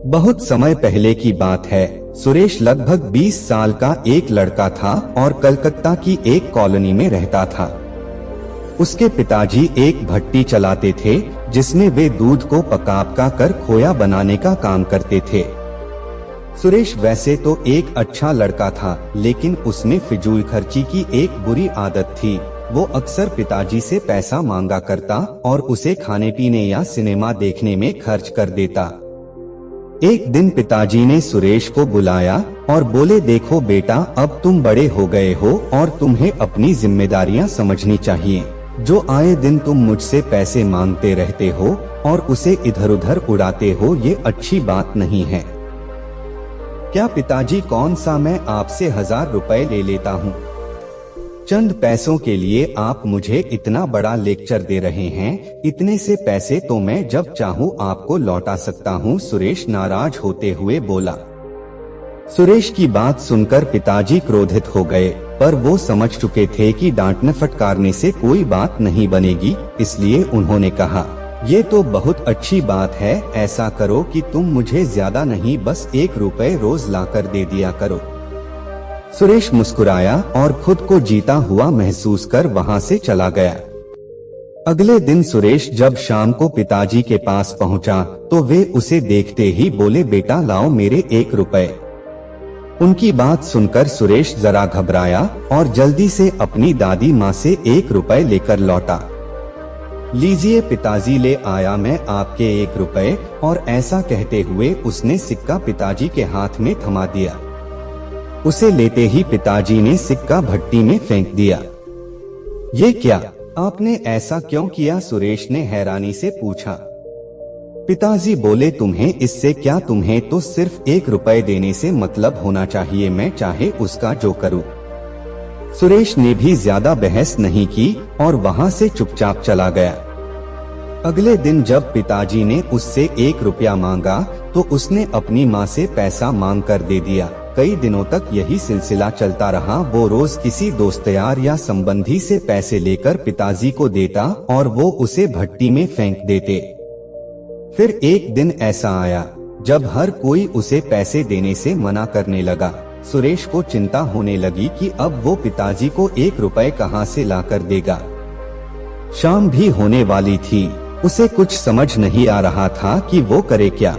बहुत समय पहले की बात है। सुरेश लगभग 20 साल का एक लड़का था और कलकत्ता की एक कॉलोनी में रहता था। उसके पिताजी एक भट्टी चलाते थे जिसमें वे दूध को पका कर खोया बनाने का काम करते थे। सुरेश वैसे तो एक अच्छा लड़का था, लेकिन उसमें फिजूल खर्ची की एक बुरी आदत थी। वो अक्सर पिताजी से पैसा मांगा करता और उसे खाने पीने या सिनेमा देखने में खर्च कर देता। एक दिन पिताजी ने सुरेश को बुलाया और बोले, देखो बेटा, अब तुम बड़े हो गए हो और तुम्हें अपनी जिम्मेदारियां समझनी चाहिए। जो आए दिन तुम मुझसे पैसे मांगते रहते हो और उसे इधर उधर उड़ाते हो, ये अच्छी बात नहीं है। क्या पिताजी, कौन सा मैं आपसे 1000 रुपए ले लेता हूँ। चंद पैसों के लिए आप मुझे इतना बड़ा लेक्चर दे रहे हैं। इतने से पैसे तो मैं जब चाहूँ आपको लौटा सकता हूँ। सुरेश नाराज होते हुए बोला। सुरेश की बात सुनकर पिताजी क्रोधित हो गए, पर वो समझ चुके थे कि डांटने फटकारने से कोई बात नहीं बनेगी, इसलिए उन्होंने कहा, ये तो बहुत अच्छी बात है। ऐसा करो कि तुम मुझे ज्यादा नहीं, बस 1 रुपए रोज लाकर दे दिया करो। सुरेश मुस्कुराया और खुद को जीता हुआ महसूस कर वहां से चला गया। अगले दिन सुरेश जब शाम को पिताजी के पास पहुंचा तो वे उसे देखते ही बोले, बेटा लाओ मेरे 1 रुपए। उनकी बात सुनकर सुरेश जरा घबराया और जल्दी से अपनी दादी माँ से 1 रुपए लेकर लौटा। लीजिए पिताजी, ले आया मैं आपके 1 रुपए। और ऐसा कहते हुए उसने सिक्का पिताजी के हाथ में थमा दिया। उसे लेते ही पिताजी ने सिक्का भट्टी में फेंक दिया। ये क्या, आपने ऐसा क्यों किया? सुरेश ने हैरानी से पूछा। पिताजी बोले, तुम्हें इससे क्या, तुम्हें तो सिर्फ 1 रुपए देने से मतलब होना चाहिए, मैं चाहे उसका जो करूं। सुरेश ने भी ज्यादा बहस नहीं की और वहां से चुपचाप चला गया। अगले दिन जब पिताजी ने उससे 1 रुपया मांगा तो उसने अपनी माँ से पैसा मांग कर दे दिया। कई दिनों तक यही सिलसिला चलता रहा। वो रोज किसी दोस्त यार या संबंधी से पैसे लेकर पिताजी को देता और वो उसे भट्टी में फेंक देते। फिर एक दिन ऐसा आया जब हर कोई उसे पैसे देने से मना करने लगा। सुरेश को चिंता होने लगी कि अब वो पिताजी को 1 रुपए कहां से लाकर देगा। शाम भी होने वाली थी। उसे कुछ समझ नहीं आ रहा था कि वो करे क्या।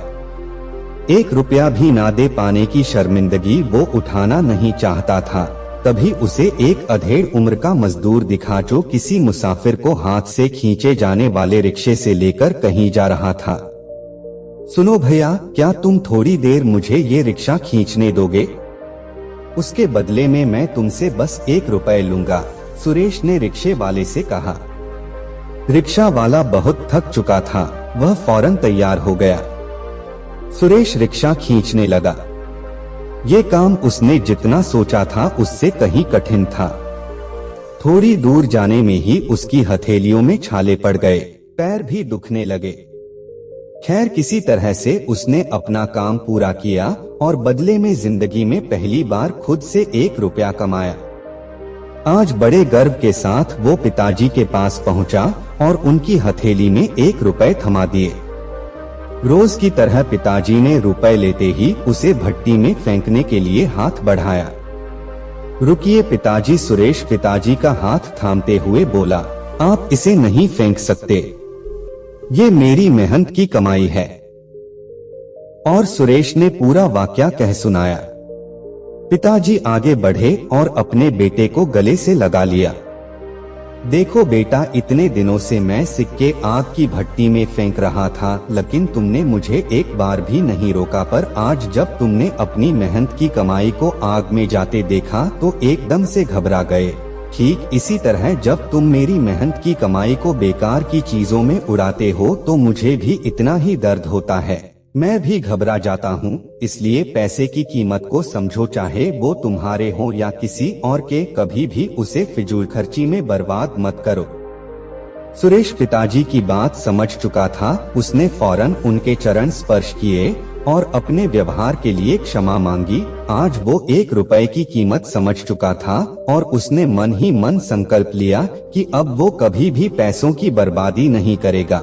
1 रुपया भी ना दे पाने की शर्मिंदगी वो उठाना नहीं चाहता था। तभी उसे एक अधेड़ उम्र का मजदूर दिखा जो किसी मुसाफिर को हाथ से खींचे जाने वाले रिक्शे से लेकर कहीं जा रहा था। सुनो भैया, क्या तुम थोड़ी देर मुझे ये रिक्शा खींचने दोगे? उसके बदले में मैं तुमसे बस 1 रुपए लूंगा, सुरेश ने रिक्शे वाले से कहा। रिक्शा वाला बहुत थक चुका था, वह फौरन तैयार हो गया। सुरेश रिक्शा खींचने लगा। ये काम उसने जितना सोचा था उससे कहीं कठिन था। थोड़ी दूर जाने में ही उसकी हथेलियों में छाले पड़ गए, पैर भी दुखने लगे। खैर, किसी तरह से उसने अपना काम पूरा किया और बदले में जिंदगी में पहली बार खुद से 1 रुपया कमाया। आज बड़े गर्व के साथ वो पिताजी के पास पहुंचा और उनकी हथेली में 1 रुपए थमा दिए। रोज की तरह पिताजी ने रुपए लेते ही उसे भट्टी में फेंकने के लिए हाथ बढ़ाया। रुकिए पिताजी, सुरेश पिताजी का हाथ थामते हुए बोला, आप इसे नहीं फेंक सकते, ये मेरी मेहनत की कमाई है। और सुरेश ने पूरा वाकया कह सुनाया। पिताजी आगे बढ़े और अपने बेटे को गले से लगा लिया। देखो बेटा, इतने दिनों से मैं सिक्के आग की भट्टी में फेंक रहा था, लेकिन तुमने मुझे एक बार भी नहीं रोका। पर आज जब तुमने अपनी मेहनत की कमाई को आग में जाते देखा तो एकदम से घबरा गए। ठीक इसी तरह जब तुम मेरी मेहनत की कमाई को बेकार की चीजों में उड़ाते हो तो मुझे भी इतना ही दर्द होता है, मैं भी घबरा जाता हूँ। इसलिए पैसे की कीमत को समझो, चाहे वो तुम्हारे हो या किसी और के। कभी भी उसे फिजूल खर्ची में बर्बाद मत करो। सुरेश पिताजी की बात समझ चुका था। उसने फौरन उनके चरण स्पर्श किए और अपने व्यवहार के लिए क्षमा मांगी। आज वो 1 रुपए की कीमत समझ चुका था और उसने मन ही मन संकल्प लिया कि अब वो कभी भी पैसों की बर्बादी नहीं करेगा।